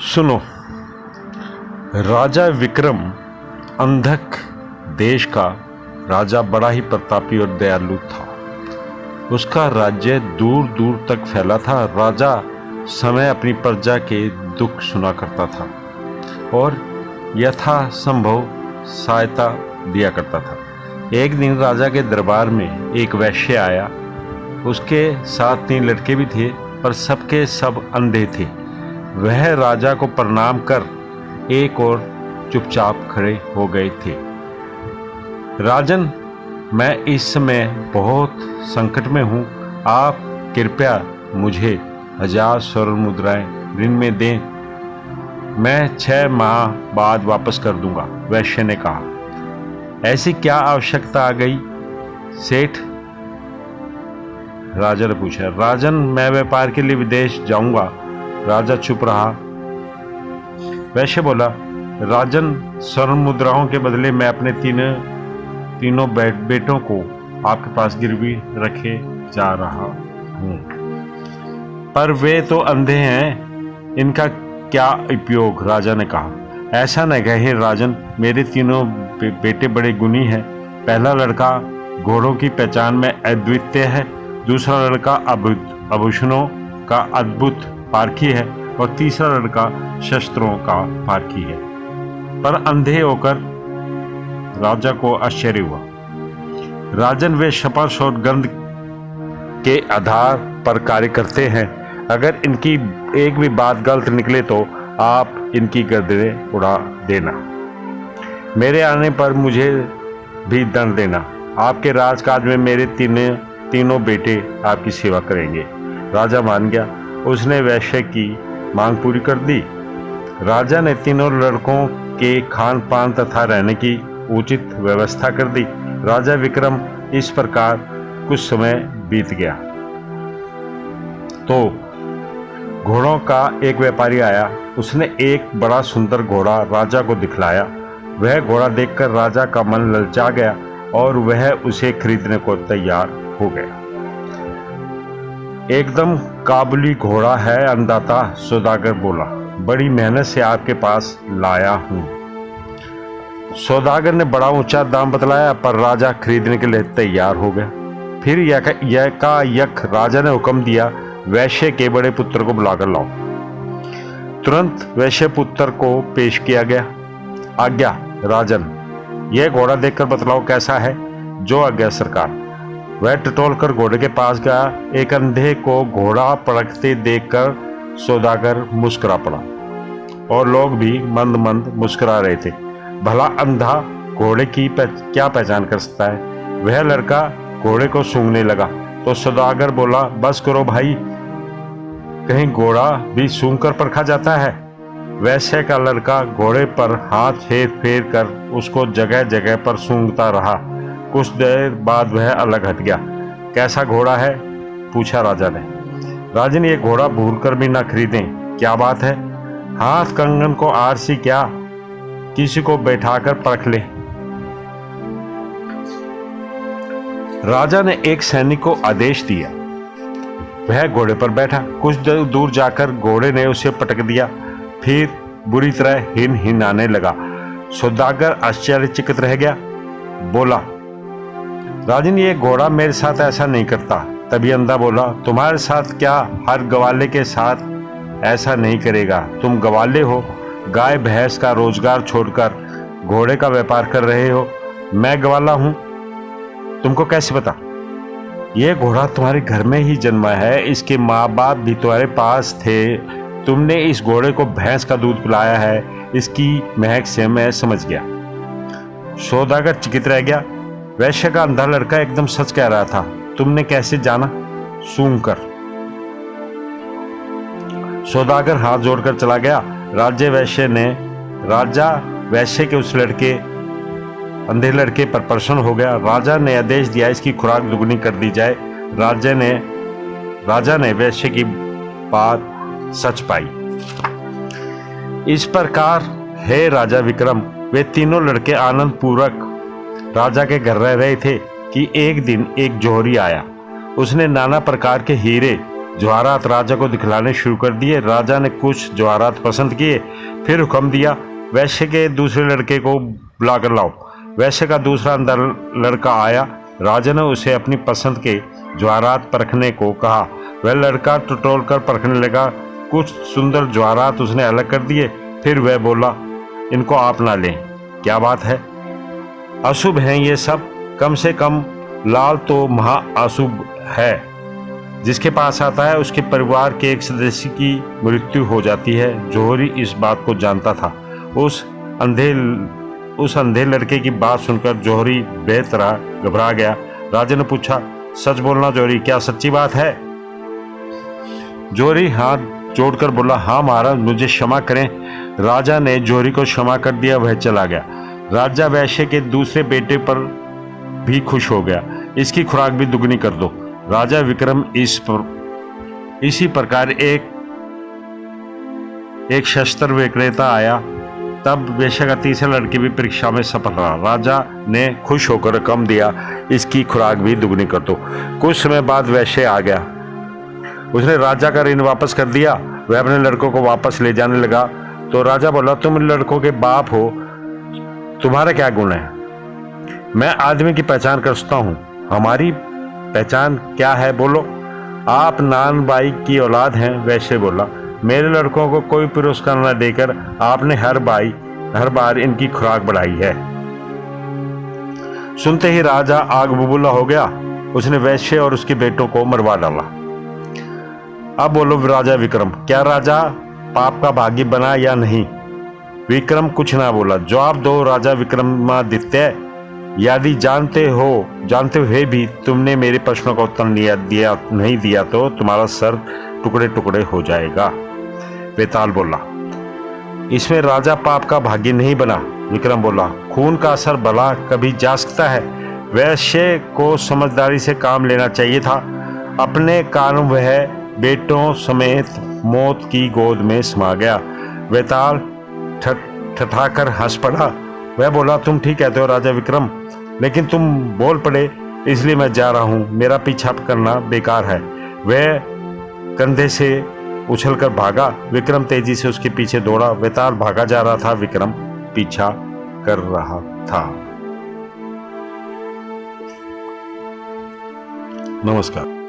सुनो, राजा विक्रम अंधक देश का राजा बड़ा ही प्रतापी और दयालु था। उसका राज्य दूर दूर तक फैला था। राजा समय अपनी प्रजा के दुख सुना करता था और यथासंभव सहायता दिया करता था। एक दिन राजा के दरबार में एक वैश्य आया। उसके साथ 3 लड़के भी थे, पर सबके सब अंधे थे। वह राजा को प्रणाम कर एक और चुपचाप खड़े हो गए थे। राजन, मैं इस समय बहुत संकट में हूँ। आप कृपया मुझे 1000 स्वर्ण मुद्राएं ऋण में दें। मैं 6 माह बाद वापस कर दूंगा, वैश्य ने कहा। ऐसी क्या आवश्यकता आ गई सेठ? राजा ने पूछा। राजन, मैं व्यापार के लिए विदेश जाऊंगा। राजा चुप रहा। वैश्य बोला, राजन, स्वर्ण मुद्राओं के बदले मैं अपने तीनों बेटों को आपके पास गिरवी रखे जा रहा हूं, पर वे तो अंधे हैं, इनका क्या उपयोग? राजा ने कहा। ऐसा न कहे राजन, मेरे तीनों बेटे बड़े गुणी हैं। पहला लड़का घोड़ों की पहचान में अद्वितीय है, दूसरा लड़का आभूषणों का अद्भुत पारखी है और तीसरा लड़का शस्त्रों का पारखी है। पर अंधे होकर राजा को आश्चर्य हुआ। राजन, वे शपथ और गंध के आधार पर कार्य करते हैं। अगर इनकी एक भी बात गलत निकले तो आप इनकी गर्दनें उड़ा देना। मेरे आने पर मुझे भी दंड देना। आपके राजकाज में मेरे तीनों बेटे आपकी सेवा करेंगे। राजा मान गया। उसने वैश्य की मांग पूरी कर दी। राजा ने तीनों लड़कों के खान पान तथा रहने की उचित व्यवस्था कर दी। राजा विक्रम इस प्रकार कुछ समय बीत गया तो घोड़ों का एक व्यापारी आया। उसने एक बड़ा सुंदर घोड़ा राजा को दिखलाया। वह घोड़ा देखकर राजा का मन ललचा गया और वह उसे खरीदने को तैयार हो गया। एकदम काबुली घोड़ा है, अन्नदाता, सौदागर बोला। बड़ी मेहनत से आपके पास लाया हूं। सौदागर ने बड़ा ऊंचा दाम बतलाया, पर राजा खरीदने के लिए तैयार हो गया। फिर यकायक राजा ने हुक्म दिया, वैश्य के बड़े पुत्र को बुलाकर लाओ। तुरंत वैश्य पुत्र को पेश किया गया। आज्ञा राजन, यह घोड़ा देखकर बतलाओ कैसा है? जो आज्ञा सरकार। वह टटोल कर घोड़े के पास गया। एक अंधे को घोड़ा पड़कते देखकर सौदागर मुस्कुरा पड़ा और लोग भी मंद मंद मुस्कुरा रहे थे। भला अंधा घोड़े की क्या पहचान कर सकता है? वह लड़का घोड़े को सूंघने लगा तो सौदागर बोला, बस करो भाई, कहीं घोड़ा भी सूंघ कर परखा जाता है? वैश्य का लड़का घोड़े पर हाथ फेर फेर कर उसको जगह जगह पर सूंघता रहा। कुछ देर बाद वह अलग हट गया। कैसा घोड़ा है? पूछा राजा ने। राजन, ये घोड़ा भूल कर भी ना खरीदें। क्या बात है? हाथ कंगन को आरसी क्या, किसी को बैठाकर परख ले। राजा ने एक सैनिक को आदेश दिया। वह घोड़े पर बैठा। कुछ दूर जाकर घोड़े ने उसे पटक दिया। फिर बुरी तरह हिनहिनाने लगा। सौदागर आश्चर्यचकित रह गया। बोला, राजन, ये घोड़ा मेरे साथ ऐसा नहीं करता। तभी अंधा बोला, तुम्हारे साथ क्या, हर गवाले के साथ ऐसा नहीं करेगा। तुम गवाले हो, गाय भैंस का रोजगार छोड़कर घोड़े का व्यापार कर रहे हो। मैं गवाला हूं, तुमको कैसे पता? यह घोड़ा तुम्हारे घर में ही जन्मा है। इसके माँ बाप भी तुम्हारे पास थे। तुमने इस घोड़े को भैंस का दूध पिलाया है। इसकी महक से मैं समझ गया। सौदागर चकित रह गया। वैश्य का अंधा लड़का एकदम सच कह रहा था। तुमने कैसे जाना? सूंघ कर। सौदागर हाथ जोड़कर चला गया। राजा वैश्य के उस अंधे लड़के पर प्रसन्न हो गया। राजा ने आदेश दिया, इसकी खुराक दुगनी कर दी जाए। राजा ने वैश्य की बात सच पाई। इस प्रकार हे राजा विक्रम, वे तीनों लड़के आनंद पूर्वक राजा के घर रह रहे थे कि एक दिन एक जोहरी आया। उसने नाना प्रकार के हीरे जवाहरात राजा को दिखलाने शुरू कर दिए। राजा ने कुछ जवाहरात पसंद किए, फिर हुक्म दिया वैश्य के दूसरे लड़के को बुलाकर लाओ। वैश्य का दूसरा अंदर लड़का आया। राजा ने उसे अपनी पसंद के जवाहरात परखने को कहा। वह लड़का टटोल कर परखने लगा। कुछ सुंदर जवाहरात उसने अलग कर दिए। फिर वह बोला, इनको आप ना लें। क्या बात है, अशुभ हैं ये सब। कम से कम लाल तो महा अशुभ है। जिसके पास आता है उसके परिवार के एक सदस्य की मृत्यु हो जाती है। जौहरी इस बात को जानता था। उस अंधे लड़के की बात सुनकर जौहरी बेतरह घबरा गया। राजा ने पूछा, सच बोलना जौहरी, क्या सच्ची बात है? जौहरी हाथ जोड़कर बोला, हाँ महाराज, मुझे क्षमा करें। राजा ने जौहरी को क्षमा कर दिया। वह चला गया। राजा वैश्य के दूसरे बेटे पर भी खुश हो गया। इसकी खुराक भी दुगनी कर दो। राजा विक्रम इसी प्रकार एक शस्त्र विक्रेता आया। तब वेश्या का तीसरा लड़की भी परीक्षा में सफल रहा। राजा ने खुश होकर हुक्म दिया, इसकी खुराक भी दुगनी कर दो। कुछ समय बाद वैश्य आ गया। उसने राजा का ऋण वापस कर दिया। वह अपने लड़कों को वापस ले जाने लगा तो राजा बोला, तुम इन लड़कों के बाप हो, तुम्हारा क्या गुण है? मैं आदमी की पहचान कर सकता हूँ। हमारी पहचान क्या है, बोलो? आप नान बाई की औलाद हैं। वैश्य बोला, मेरे लड़कों को कोई पुरस्कार न देकर आपने हर बार इनकी खुराक बढ़ाई है। सुनते ही राजा आग बबूला हो गया। उसने वैश्य और उसके बेटों को मरवा डाला। अब बोलो राजा विक्रम, क्या राजा पाप का भागी बना या नहीं? विक्रम कुछ ना बोला। जवाब दो राजा विक्रमादित्य, यदि जानते हुए भी तुमने मेरे प्रश्नों का उत्तर नहीं दिया तो तुम्हारा सर टुकड़े टुकड़े हो जाएगा। बेताल बोला, इसमें राजा पाप का भागी नहीं बना। विक्रम बोला, खून का असर भला कभी जा सकता है? वैश्य को समझदारी से काम लेना चाहिए था। अपने कारण वह बेटों समेत मौत की गोद में समा गया। बेताल ठठाकर हंस पड़ा। वह बोला, तुम ठीक कहते हो राजा विक्रम, लेकिन तुम बोल पड़े इसलिए मैं जा रहा हूं। मेरा पीछा करना बेकार है। वह कंधे से उछलकर भागा। विक्रम तेजी से उसके पीछे दौड़ा। बेताल भागा जा रहा था, विक्रम पीछा कर रहा था। नमस्कार।